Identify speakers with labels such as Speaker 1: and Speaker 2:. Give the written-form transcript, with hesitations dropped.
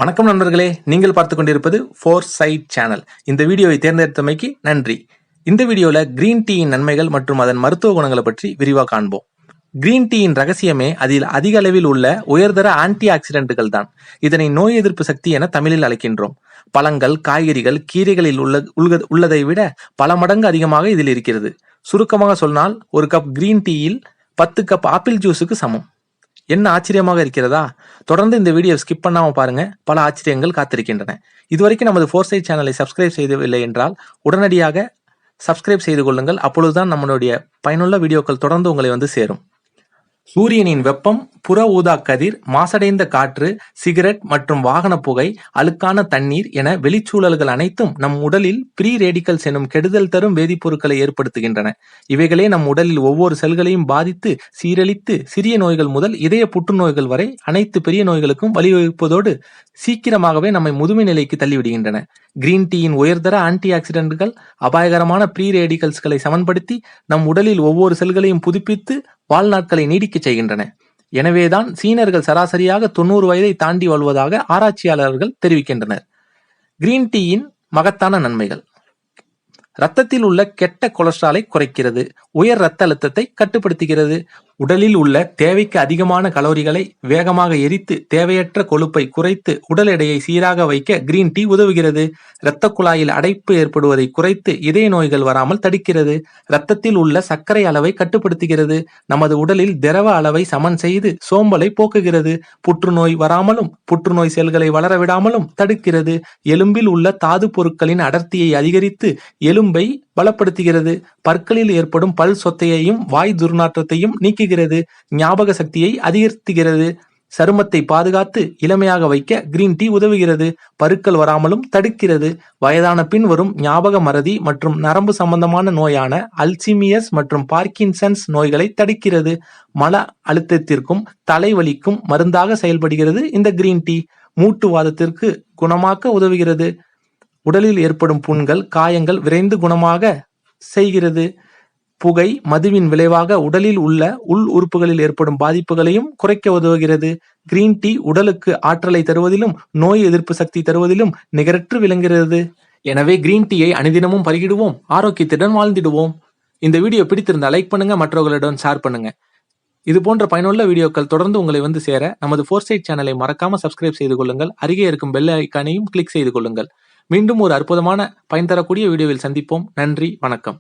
Speaker 1: வணக்கம் நண்பர்களே, நீங்கள் பார்த்து கொண்டிருப்பது ஃபோர் சைட் சேனல். இந்த வீடியோவை தேர்ந்தெடுத்தமைக்கு நன்றி. இந்த வீடியோவில் கிரீன் டீயின் நன்மைகள் மற்றும் அதன் மருத்துவ குணங்களை பற்றி விரிவாக காண்போம். கிரீன் டீயின் ரகசியமே அதில் அதிக அளவில் உள்ள உயர்தர ஆன்டி ஆக்சிடென்ட்டுகள் தான். இதனை நோய் எதிர்ப்பு சக்தி என தமிழில் அழைக்கின்றோம். பழங்கள், காய்கறிகள், கீரைகளில் உள்ளதை விட பல மடங்கு அதிகமாக இதில் இருக்கிறது. சுருக்கமாக சொன்னால், ஒரு கப் கிரீன் டீயில் 10 கப் ஆப்பிள் ஜூஸுக்கு சமம். என்ன ஆச்சரியமாக இருக்கிறதா? தொடர்ந்து இந்த வீடியோ ஸ்கிப் பண்ணாம பாருங்க, பல ஆச்சரியங்கள் காத்திருக்கின்றன. இதுவரைக்கும் நமது ஃபோர் சைட் சேனலை சப்ஸ்கிரைப் செய்யவில்லை என்றால் உடனடியாக சப்ஸ்கிரைப் செய்து கொள்ளுங்கள். அப்பொழுதுதான் நம்மளுடைய பயனுள்ள வீடியோக்கள் தொடர்ந்து உங்களை வந்து சேரும். சூரியனின் வெப்பம், புற ஊதா கதிர், மாசடைந்த காற்று, சிகரெட் மற்றும் வாகன புகை, அழுக்கான தண்ணீர் என வெளிச்சூழல்கள் அனைத்தும் நம் உடலில் ப்ரீ ரேடிக்கல்ஸ் எனும் கெடுதல் தரும் வேதிப்பொருட்களை ஏற்படுத்துகின்றன. இவைகளே நம் உடலில் ஒவ்வொரு செல்களையும் பாதித்து சீரழித்து சிறிய நோய்கள் முதல் இதய புற்றுநோய்கள் வரை அனைத்து பெரிய நோய்களுக்கும் வழிவகுப்பதோடு சீக்கிரமாகவே நம்மை முதுமை நிலைக்கு தள்ளிவிடுகின்றன. கிரீன் டீயின் உயர்தர ஆன்டி ஆக்சிடென்ட்கள் அபாயகரமான ப்ரீ ரேடிக்கல்ஸ்களை சமன்படுத்தி நம் உடலில் ஒவ்வொரு செல்களையும் புதுப்பித்து வாழ்நாட்களை நீடிக்க செய்கின்றன. எனவேதான் சீனர்கள் சராசரியாக 90 வயதை தாண்டி வாழ்வதாக ஆராய்ச்சியாளர்கள் தெரிவிக்கின்றனர். கிரீன் டீயின் மகத்தான நன்மைகள்: இரத்தத்தில் உள்ள கெட்ட கொலஸ்ட்ராலை குறைக்கிறது, உயர் இரத்த அழுத்தத்தை கட்டுப்படுத்துகிறது, உடலில் உள்ள தேவைக்கு அதிகமான கலோரிகளை வேகமாக எரித்து தேவையற்ற கொழுப்பை குறைத்து உடல் எடையை சீராக வைக்க கிரீன் டீ உதவுகிறது, இரத்த குழாயில் அடைப்பு ஏற்படுவதை குறைத்து இதய நோய்கள் வராமல் தடுக்கிறது, இரத்தத்தில் உள்ள சர்க்கரை அளவை கட்டுப்படுத்துகிறது, நமது உடலில் திரவ அளவை சமன் செய்து சோம்பலை போக்குகிறது, புற்றுநோய் வராமலும் புற்றுநோய் செல்களை வளர விடாமலும் தடுக்கிறது, எலும்பில் உள்ள தாது பொருட்களின் அடர்த்தியை அதிகரித்து எலும்பை பலப்படுத்துகிறது, பற்களில் ஏற்படும் பல் சொத்தையையும் வாய் துர்நாற்றத்தையும் நீக்குகிறது, ஞாபக சக்தியை அதிகரித்துகிறது, சருமத்தை பாதுகாத்து இளமையாக வைக்க கிரீன் டீ உதவுகிறது, பருக்கள் வராமலும் தடுக்கிறது, வயதான பின் வரும் ஞாபக மறதி மற்றும் நரம்பு சம்பந்தமான நோயான அல்சீமியர்ஸ் மற்றும் பார்க்கின்சன்ஸ் நோய்களை தடுக்கிறது, மன அழுத்தத்திற்கும் தலைவலிக்கும் மருந்தாக செயல்படுகிறது இந்த கிரீன் டீ, மூட்டுவாதத்திற்கு குணமாக்க உதவுகிறது, உடலில் ஏற்படும் புண்கள், காயங்கள் விரைந்து குணமாக செய்கிறது, புகை, மதுவின் விளைவாக உடலில் உள்ள உள் உறுப்புகளில் ஏற்படும் பாதிப்புகளையும் குறைக்க உதவுகிறது. கிரீன் டீ உடலுக்கு ஆற்றலை தருவதிலும் நோய் எதிர்ப்பு சக்தி தருவதிலும் நிகரற்று விளங்குகிறது. எனவே கிரீன் டீயை அனுதினமும் பருகிடுவோம், ஆரோக்கியத்துடன் வாழ்ந்திடுவோம். இந்த வீடியோ பிடித்திருந்தால் லைக் பண்ணுங்க, மற்றவர்களுடன் ஷேர் பண்ணுங்க. இது போன்ற பயனுள்ள வீடியோக்கள் தொடர்ந்து உங்களை வந்து சேர நமது ஃபோர் சைட் சேனலை மறக்காம சப்ஸ்கிரைப் செய்து கொள்ளுங்கள். அருகே இருக்கும் பெல் ஐக்கானையும் கிளிக் செய்து கொள்ளுங்கள். மீண்டும் ஒரு அற்புதமான பயன் தரக்கூடிய வீடியோவில் சந்திப்போம். நன்றி, வணக்கம்.